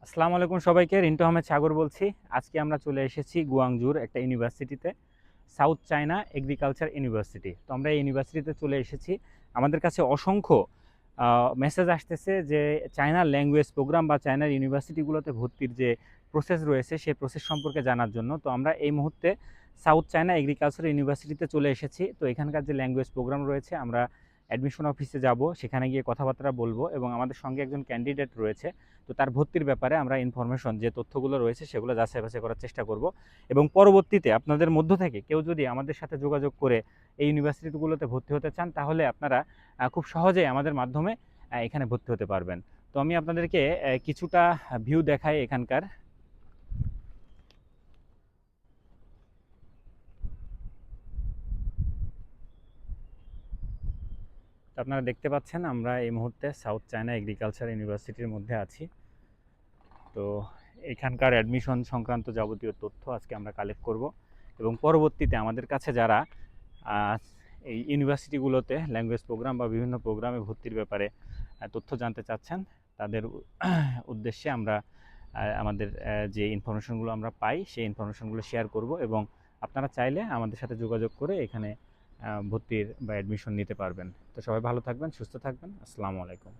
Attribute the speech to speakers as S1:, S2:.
S1: আসসালামু আলাইকুম সবাইকে। রিন্টু আহমেদ সাগর বলছি। আজকে আমরা চলে এসেছি গুয়াংজুর একটা ইউনিভার্সিটিতে, সাউথ চায়না এগ্রিকালচার ইউনিভার্সিটি। তো আমরা এই ইউনিভার্সিটিতে চলে এসেছি। আমাদের কাছে অসংখ্য মেসেজ আসতেছে যে চায়নার ল্যাঙ্গুয়েজ প্রোগ্রাম বা চায়নার ইউনিভার্সিটিগুলোতে ভর্তির যে প্রসেস রয়েছে সেই প্রসেস সম্পর্কে জানার জন্য। তো আমরা এই মুহূর্তে সাউথ চায়না এগ্রিকালচার ইউনিভার্সিটিতে চলে এসেছি। তো এখানকার যে ল্যাঙ্গুয়েজ প্রোগ্রাম রয়েছে, আমরা অ্যাডমিশন অফিসে যাব, সেখানে গিয়ে কথাবার্তা বলবো এবং আমাদের সঙ্গে একজন ক্যান্ডিডেট রয়েছে। তো তার ভর্তির ব্যাপারে আমরা ইনফরমেশন যে তথ্যগুলো রয়েছে সেগুলো যাচাই বাছাই করার চেষ্টা করব এবং পরবর্তীতে আপনাদের মধ্য থেকে কেউ যদি আমাদের সাথে যোগাযোগ করে এই ইউনিভার্সিটিগুলোতে ভর্তি হতে চান, তাহলে আপনারা খুব সহজেই আমাদের মাধ্যমে এখানে ভর্তি হতে পারবেন। তো আমি আপনাদেরকে কিছুটা ভিউ দেখাই এখানকার। তো আপনারা দেখতে পাচ্ছেন আমরা এই মুহূর্তে সাউথ চায়না এগ্রিকালচার ইউনিভার্সিটির মধ্যে আছি। তো এখানকার অ্যাডমিশন সংক্রান্ত যাবতীয় তথ্য আজকে আমরা কালেক্ট করব এবং পরবর্তীতে আমাদের কাছে যারা এই ইউনিভার্সিটিগুলোতে ল্যাঙ্গুয়েজ প্রোগ্রাম বা বিভিন্ন প্রোগ্রামে ভর্তির ব্যাপারে তথ্য জানতে চাচ্ছেন, তাদের উদ্দেশ্যে আমরা আমাদের যে ইনফরমেশনগুলো আমরা পাই সেই ইনফরমেশনগুলো শেয়ার করব এবং আপনারা চাইলে আমাদের সাথে যোগাযোগ করে এখানে ভর্তির বা অ্যাডমিশন নিতে পারবেন। তো সবাই ভালো থাকবেন, সুস্থ থাকবেন। আসসালামু আলাইকুম।